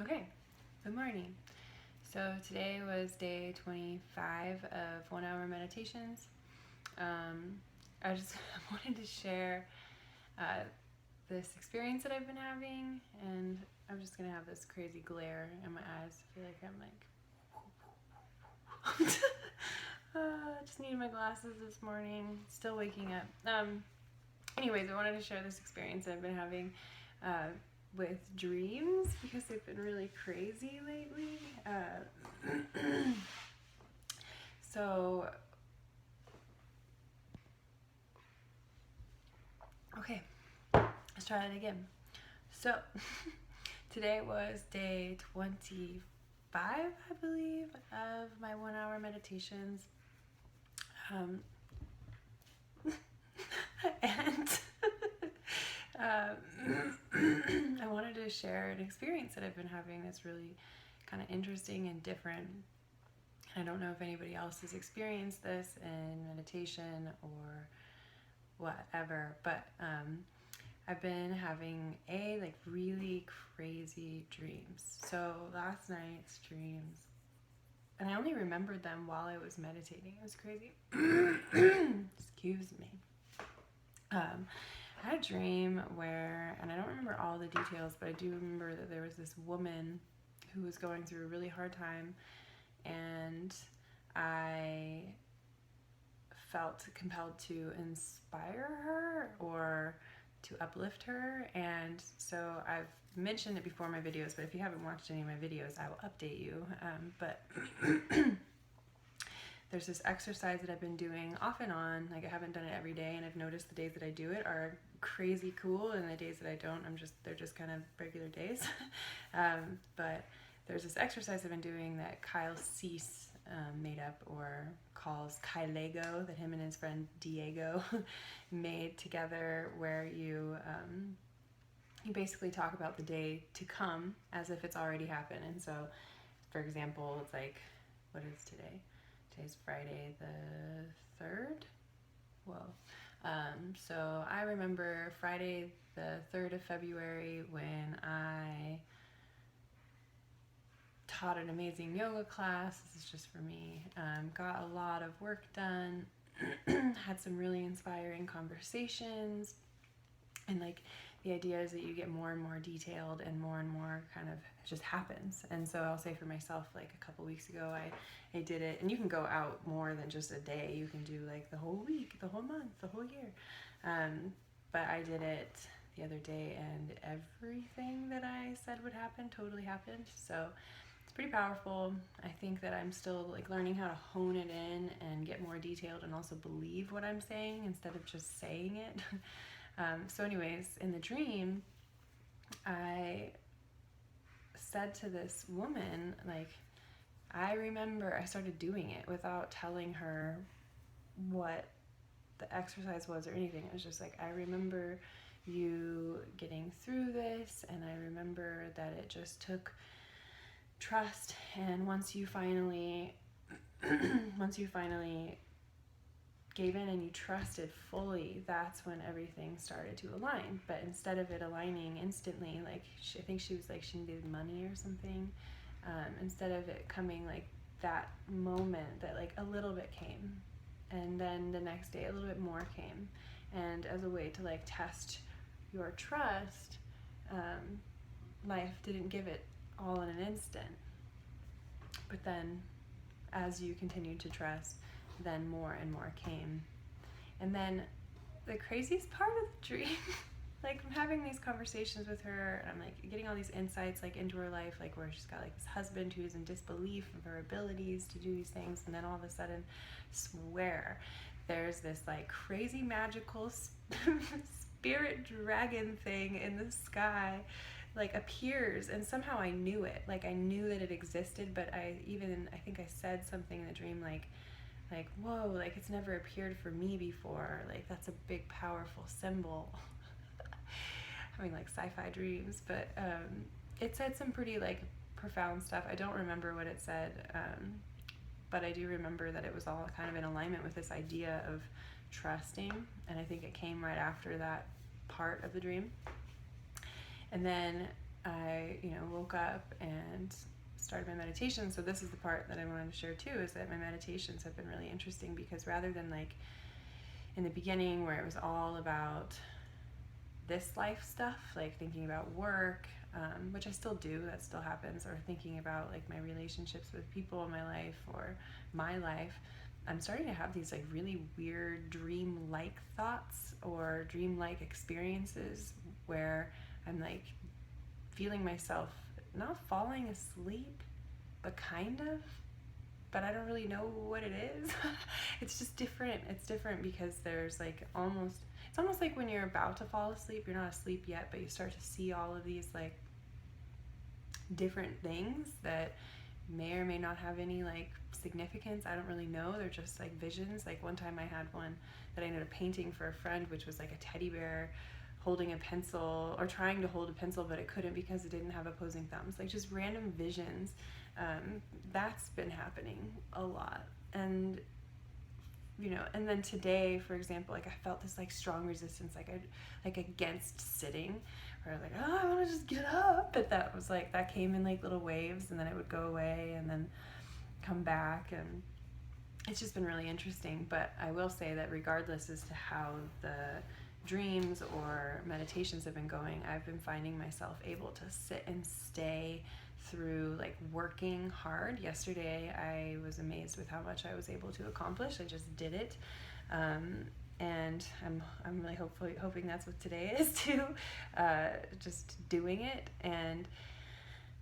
Okay, good morning. So today was day 25 of 1 hour meditations. I just wanted to share this experience that I've been having, and I'm just gonna have this crazy glare in my eyes. I feel like I'm like just needed my glasses this morning, still waking up. Anyways, I wanted to share this experience I've been having with dreams because they've been really crazy lately. So, okay, let's try that again. So, today was day 25, I believe, of my 1 hour meditations. And I wanted to share an experience that I've been having that's really kind of interesting and different. I don't know if anybody else has experienced this in meditation or whatever, but I've been having really crazy dreams. So last night's dreams, and I only remembered them while I was meditating. It was crazy. Excuse me. I had a dream where, and I don't remember all the details, but I do remember that there was this woman who was going through a really hard time, and I felt compelled to inspire her or to uplift her. And so I've mentioned it before in my videos, but if you haven't watched any of my videos, I will update you. But there's this exercise that I've been doing off and on. Like, I haven't done it every day, and I've noticed the days that I do it are crazy cool, and the days that I don't, they're just kind of regular days. But there's this exercise I've been doing that Kyle Cease made up, or calls Kylego, that him and his friend Diego made together, where you basically talk about the day to come as if it's already happened. And so, for example, it's like, what is today? Today's Friday the 3rd? So I remember Friday the 3rd of February when I taught an amazing yoga class. This is just for me. Got a lot of work done, had some really inspiring conversations, and like the idea is that you get more and more detailed and more kind of it just happens. And so I'll say for myself, like a couple weeks ago, I did it, and you can go out more than just a day. You can do like the whole week, the whole month, the whole year. But I did it the other day, and everything that I said would happen totally happened. So it's pretty powerful. I think that I'm still like learning how to hone it in and get more detailed and also believe what I'm saying instead of just saying it. So anyways, in the dream, I said to this woman, like, I remember I started doing it without telling her what the exercise was or anything. It was just like, I remember you getting through this, and I remember that it just took trust, and once you finally gave in and you trusted fully, that's when everything started to align. But instead of it aligning instantly, like I think she was like she needed money or something, instead of it coming like that moment, that like a little bit came, and then the next day a little bit more came, and as a way to like test your trust, life didn't give it all in an instant, but then as you continued to trust, then more and more came. And then the craziest part of the dream, like I'm having these conversations with her, and I'm like getting all these insights like into her life, like where she's got like this husband who's in disbelief of her abilities to do these things, and then all of a sudden, swear, there's this like crazy magical spirit dragon thing in the sky, like appears, and somehow I knew it. Like I knew that it existed, but I think I said something in the dream like, whoa, like it's never appeared for me before. Like that's a big, powerful symbol. Having like sci-fi dreams, but it said some pretty like profound stuff. I don't remember what it said, but I do remember that it was all kind of in alignment with this idea of trusting, and I think it came right after that part of the dream. And then I, woke up and started my meditation. So this is the part that I wanted to share too, is that my meditations have been really interesting, because rather than like in the beginning where it was all about this life stuff, like thinking about work, which I still do, that still happens, or thinking about like my relationships with people in my life or my life, I'm starting to have these like really weird dream-like thoughts or dream-like experiences where I'm like feeling myself not falling asleep, but kind of, but I don't really know what it is. It's just different. It's different because there's like it's almost like when you're about to fall asleep, you're not asleep yet, but you start to see all of these like different things that may or may not have any like significance. I don't really know. They're just like visions. Like one time I had one that I ended up painting for a friend, which was like a teddy bear holding a pencil, or trying to hold a pencil, but it couldn't because it didn't have opposing thumbs. Like just random visions. That's been happening a lot. And and then today, for example, like I felt this like strong resistance, like against sitting, where I was like, oh, I want to just get up. But that was like, that came in like little waves, and then it would go away and then come back. And it's just been really interesting. But I will say that regardless as to how the dreams or meditations have been going, I've been finding myself able to sit and stay through like working hard. Yesterday I was amazed with how much I was able to accomplish. I just did it, and I'm really hoping that's what today is too. Just doing it. And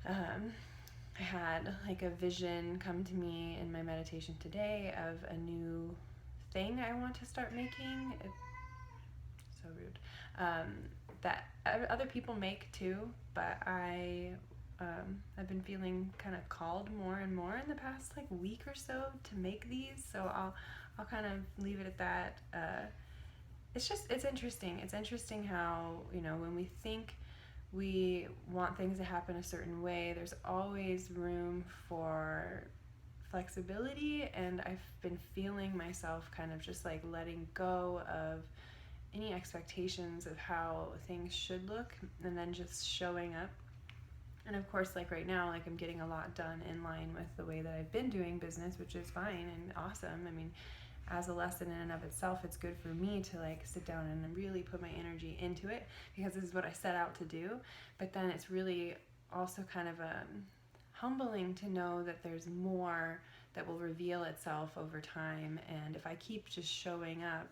I had like a vision come to me in my meditation today of a new thing I want to start making. It's so rude. That other people make too, but I've been feeling kind of called more and more in the past like week or so to make these. So I'll kind of leave it at that. It's interesting. It's interesting how, when we think we want things to happen a certain way, there's always room for flexibility. And I've been feeling myself kind of just like letting go of any expectations of how things should look, and then just showing up. And of course, like right now, like I'm getting a lot done in line with the way that I've been doing business, which is fine and awesome. I mean, as a lesson in and of itself, it's good for me to like sit down and really put my energy into it, because this is what I set out to do. But then it's really also kind of humbling to know that there's more that will reveal itself over time. And if I keep just showing up,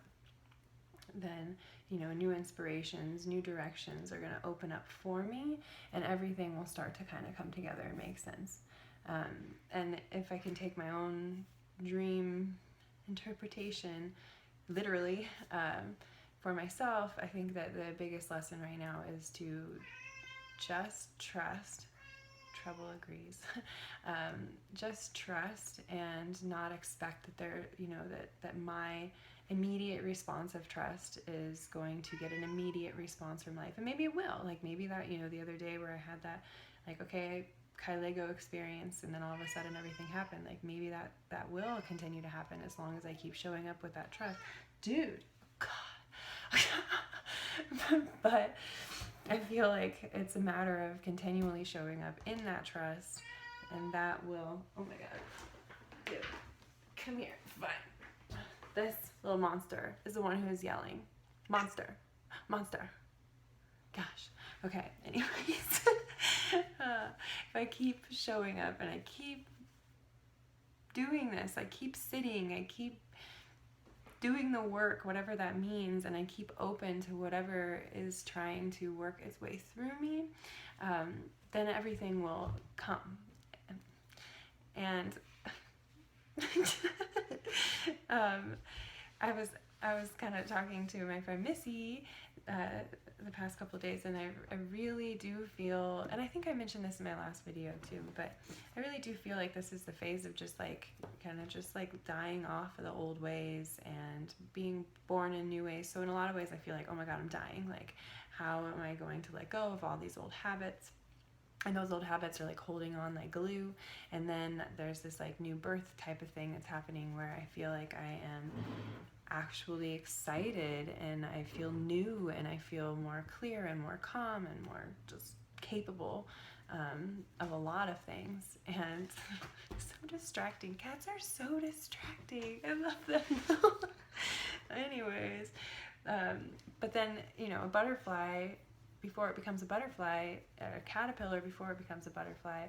then new inspirations, new directions are going to open up for me, and everything will start to kind of come together and make sense. And if I can take my own dream interpretation literally, for myself, I think that the biggest lesson right now is to just trust. Trouble agrees. Just trust and not expect that that my immediate response of trust is going to get an immediate response from life. And maybe it will. Like maybe that, the other day where I had that, like, okay, Kailego experience, and then all of a sudden everything happened. Like maybe that will continue to happen as long as I keep showing up with that trust. Dude, God. But I feel like it's a matter of continually showing up in that trust, and that will, oh my God, dude, come here, fine. This little monster is the one who is yelling. Monster. Gosh. Okay, anyways. If I keep showing up and I keep doing this, I keep sitting, I keep doing the work, whatever that means, and I keep open to whatever is trying to work its way through me, then everything will come. And I was kind of talking to my friend Missy the past couple of days, and I really do feel, and I think I mentioned this in my last video too, but I really do feel like this is the phase of just like kind of just like dying off of the old ways and being born in new ways. So in a lot of ways I feel like, oh my God, I'm dying. Like, how am I going to let go of all these old habits? And those old habits are like holding on like glue. And then there's this like new birth type of thing that's happening where I feel like I am actually excited, and I feel new, and I feel more clear and more calm and more just capable of a lot of things, and so distracting. Cats are so distracting. I love them. Anyways, but then, you know, a butterfly, before it becomes a butterfly, a caterpillar before it becomes a butterfly,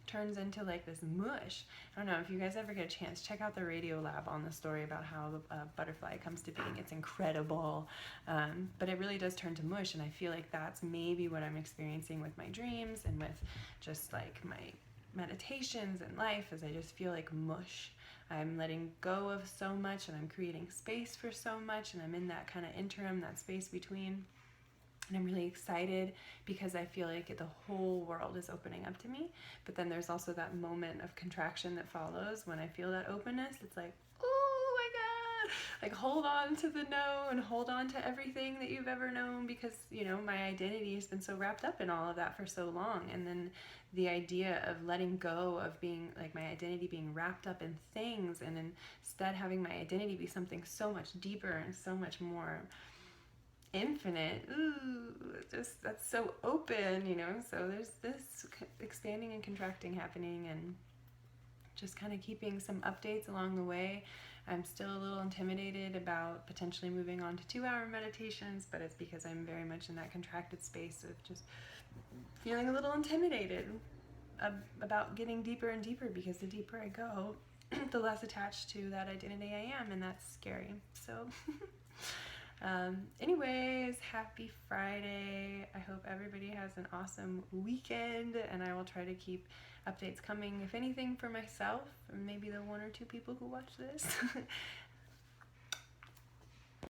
turns into like this mush. I don't know if you guys ever get a chance, check out the Radiolab on the story about how the butterfly comes to being. It's incredible, but it really does turn to mush, and I feel like that's maybe what I'm experiencing with my dreams and with just like my meditations and life, is I just feel like mush. I'm letting go of so much, and I'm creating space for so much, and I'm in that kind of interim, that space between. And I'm really excited because I feel like the whole world is opening up to me. But then there's also that moment of contraction that follows when I feel that openness. It's like, oh my God, like hold on to the no and hold on to everything that you've ever known, because, you know, my identity has been so wrapped up in all of that for so long. And then the idea of letting go of being like my identity being wrapped up in things, and instead having my identity be something so much deeper and so much more infinite. Ooh, just that's so open, you know. So there's this expanding and contracting happening, and just kind of keeping some updates along the way. I'm still a little intimidated about potentially moving on to 2-hour meditations, but it's because I'm very much in that contracted space of just feeling a little intimidated about getting deeper and deeper, because the deeper I go, the less attached to that identity I am, and that's scary. So anyways, happy Friday. I hope everybody has an awesome weekend, and I will try to keep updates coming, if anything, for myself, or maybe the 1 or 2 people who watch this.